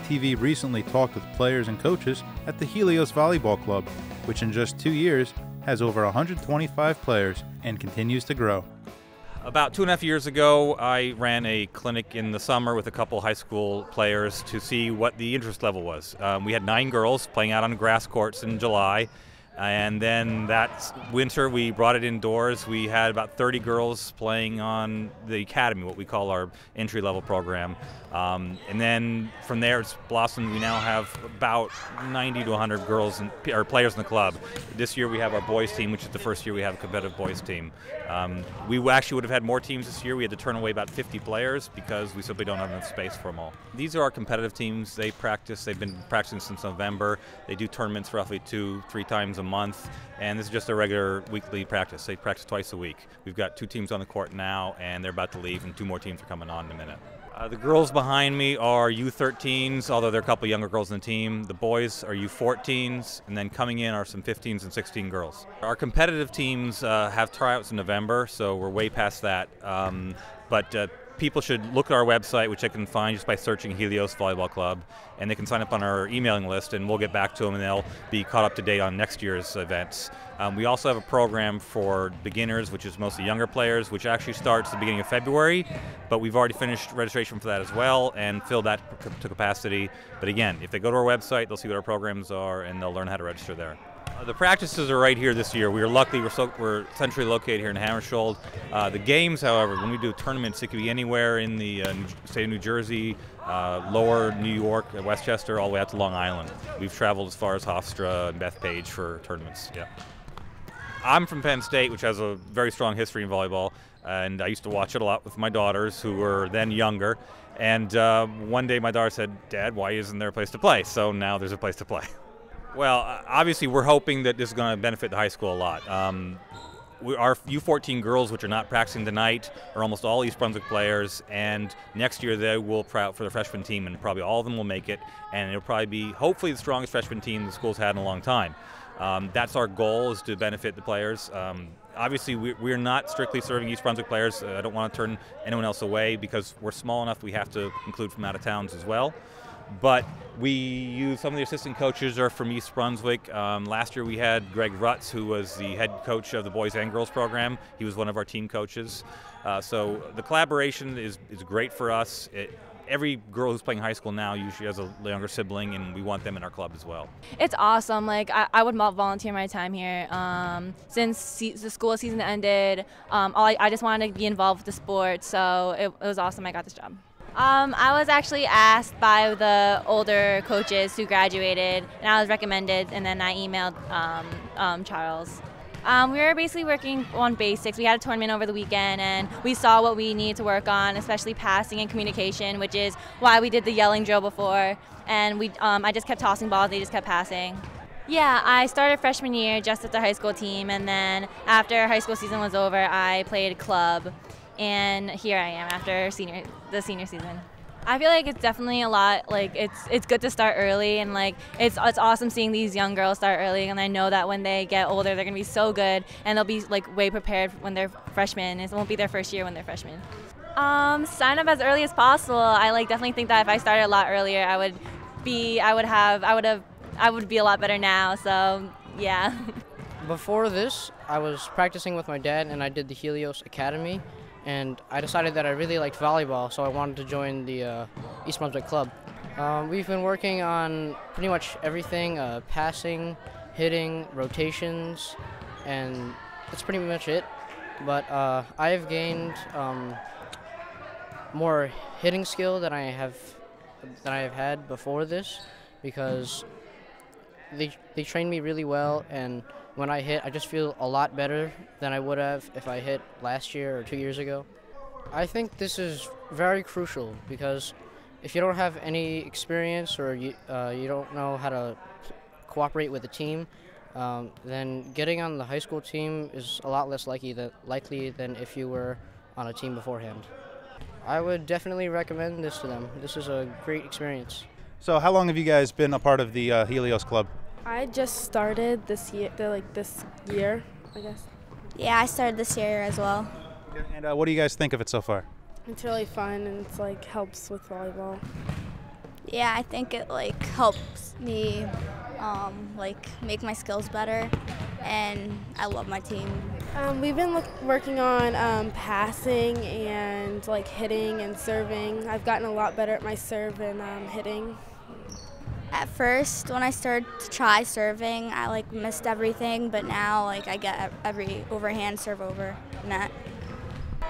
EBTV recently talked with players and coaches at the Helios Volleyball Club, which in just 2 years has over 125 players and continues to grow. About 2.5 years ago, I ran a clinic in the summer with a couple high school players to see what the interest level was. We had 9 girls playing out on grass courts in July, and then that winter we brought it indoors. We had about 30 girls playing on the academy, what we call our entry-level program. And then from there it's blossomed. We now have about 90 to 100 girls or players in the club. This year we have our boys team, which is the first year we have a competitive boys team. We actually would have had more teams this year. We had to turn away about 50 players because we simply don't have enough space for them all. These are our competitive teams. They practice. They've been practicing since November. They do tournaments roughly 2-3 times a month, and this is just a regular weekly practice. They practice twice a week. We've got 2 teams on the court now, and they're about to leave, and 2 more teams are coming on in a minute. The girls behind me are U13s, although there are a couple younger girls in the team. The boys are U14s, and then coming in are some 15s and 16 girls. Our competitive teams have tryouts in November, so we're way past that. But people should look at our website, which they can find just by searching Helios Volleyball Club, and they can sign up on our emailing list, and we'll get back to them, and they'll be caught up to date on next year's events. We also have a program for beginners, which is mostly younger players, which actually starts at the beginning of February, but we've already finished registration for that as well and filled that to capacity. But again, if they go to our website, they'll see what our programs are, and they'll learn how to register there. The practices are right here this year. We're centrally located here in Hammersholt. The games, however, when we do tournaments, it could be anywhere in the state of New Jersey, lower New York, Westchester, all the way out to Long Island. We've traveled as far as Hofstra and Bethpage for tournaments. Yeah. I'm from Penn State, which has a very strong history in volleyball, and I used to watch it a lot with my daughters, who were then younger. And one day my daughter said, "Dad, why isn't there a place to play?" So now there's a place to play. Well, obviously we're hoping that this is going to benefit the high school a lot. Our U14 girls, which are not practicing tonight, are almost all East Brunswick players, and next year they will try out for the freshman team, and probably all of them will make it, and it'll probably be hopefully the strongest freshman team the school's had in a long time. That's our goal, is to benefit the players. Obviously, we're not strictly serving East Brunswick players. I don't want to turn anyone else away because we're small enough we have to include from out of towns as well. But we use some of the assistant coaches are from East Brunswick. Last year we had Greg Rutz, who was the head coach of the boys and girls program. He was one of our team coaches. So the collaboration is great for us. Every girl who's playing high school now usually has a younger sibling, and we want them in our club as well. It's awesome. Like I would volunteer my time here. Since the school season ended, I just wanted to be involved with the sport, so it was awesome. I got this job. I was actually asked by the older coaches who graduated, and I was recommended, and then I emailed Charles. We were basically working on basics. We had a tournament over the weekend, and we saw what we needed to work on, especially passing and communication, which is why we did the yelling drill before. And I just kept tossing balls, they just kept passing. Yeah, I started freshman year just at the high school team, and then after high school season was over, I played club. And here I am after the senior season. I feel like it's definitely a lot, like it's good to start early, and like it's awesome seeing these young girls start early, and I know that when they get older they're going to be so good, and they'll be like way prepared when they're freshmen. It won't be their first year when they're freshmen. Sign up as early as possible. I definitely think that if I started a lot earlier, I would be a lot better now, so yeah. Before this, I was practicing with my dad, and I did the Helios Academy. And I decided that I really liked volleyball, so I wanted to join the East Brunswick Club. We've been working on pretty much everything, passing, hitting, rotations, and that's pretty much it. But I have gained more hitting skill than I have had before this, because they trained me really well, and when I hit, I just feel a lot better than I would have if I hit last year or 2 years ago. I think this is very crucial, because if you don't have any experience, or you don't know how to cooperate with a team, then getting on the high school team is a lot less likely than if you were on a team beforehand. I would definitely recommend this to them. This is a great experience. So how long have you guys been a part of the Helios Club? I just started this year, this year, I guess. Yeah, I started this year as well. And what do you guys think of it so far? It's really fun, and it's helps with volleyball. Yeah, I think it like helps me like make my skills better, and I love my team. We've been working on passing and like hitting and serving. I've gotten a lot better at my serve and hitting. At first, when I started to try serving, I like missed everything, but now like I get every overhand serve over net.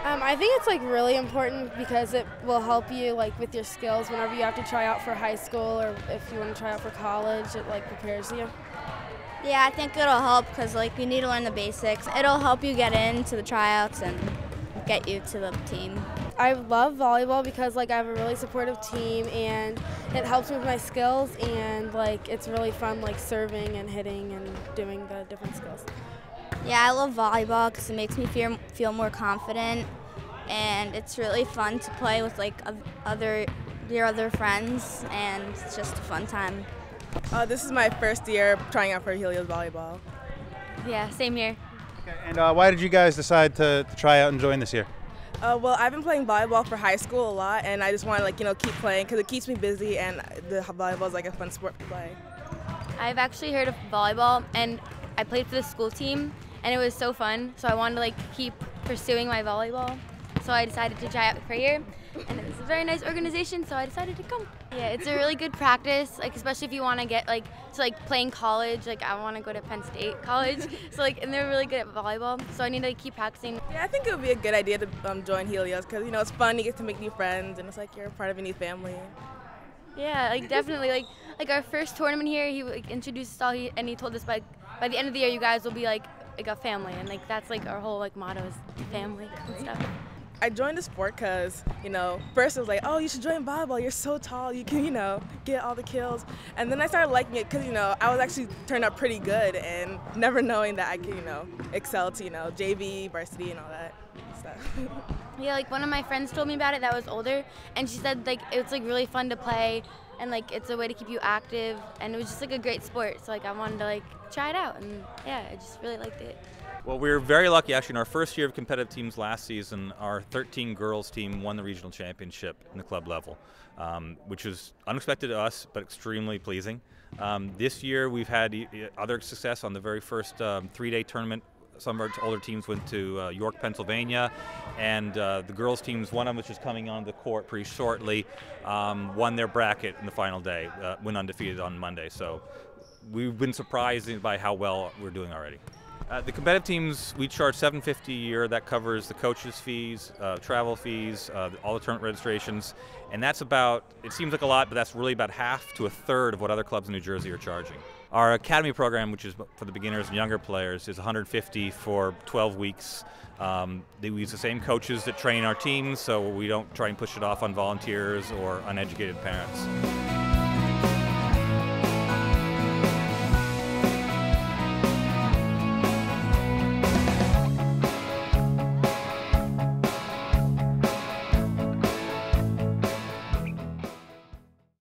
I think it's like really important because it will help you like with your skills whenever you have to try out for high school or if you want to try out for college. It like prepares you. Yeah, I think it'll help because like you need to learn the basics. It'll help you get into the tryouts and get you to the team. I love volleyball because like I have a really supportive team and it helps me with my skills, and like it's really fun like serving and hitting and doing the different skills. Yeah, I love volleyball because it makes me feel more confident, and it's really fun to play with like your other friends, and it's just a fun time. This is my first year trying out for Helios volleyball. Yeah, same here. Okay, and why did you guys decide to try out and join this year? Well, I've been playing volleyball for high school a lot, and I just want to keep playing because it keeps me busy, and the volleyball is like a fun sport to play. I've actually heard of volleyball, and I played for the school team, and it was so fun. So I wanted to keep pursuing my volleyball. So I decided to try out for here, and it was a very nice organization, so I decided to come. Yeah, it's a really good practice, especially if you want to get to play in college. I want to go to Penn State College, so and they're really good at volleyball, so I need to keep practicing. Yeah, I think it would be a good idea to join Helios because it's fun. You get to make new friends, and it's like you're part of a new family. Yeah, definitely. Our first tournament here, he introduced us all, and he told us by the end of the year, you guys will be like a family, and that's our whole motto is family and stuff. I joined the sport because, first it was like, oh, you should join volleyball. You're so tall. You can, get all the kills. And then I started liking it because, I was actually turned out pretty good and never knowing that I could, excel to, JV, varsity, and all that stuff. Yeah, one of my friends told me about it that was older, and she said, it's, really fun to play, and, it's a way to keep you active, and it was just, a great sport. So, I wanted to, try it out, and, yeah, I just really liked it. Well, we were very lucky, actually. In our first year of competitive teams last season, our 13 girls team won the regional championship in the club level, which was unexpected to us, but extremely pleasing. This year, we've had other success on the very first 3-day tournament. Some of our older teams went to York, Pennsylvania, and the girls teams, one of them, which is coming on the court pretty shortly, won their bracket in the final day, went undefeated on Monday. So we've been surprised by how well we're doing already. The competitive teams, we charge $750 a year. That covers the coaches' fees, travel fees, all the tournament registrations, and that's about, it seems like a lot, but that's really about half to a third of what other clubs in New Jersey are charging. Our academy program, which is for the beginners and younger players, is $150 for 12 weeks. They use the same coaches that train our teams, so we don't try and push it off on volunteers or uneducated parents.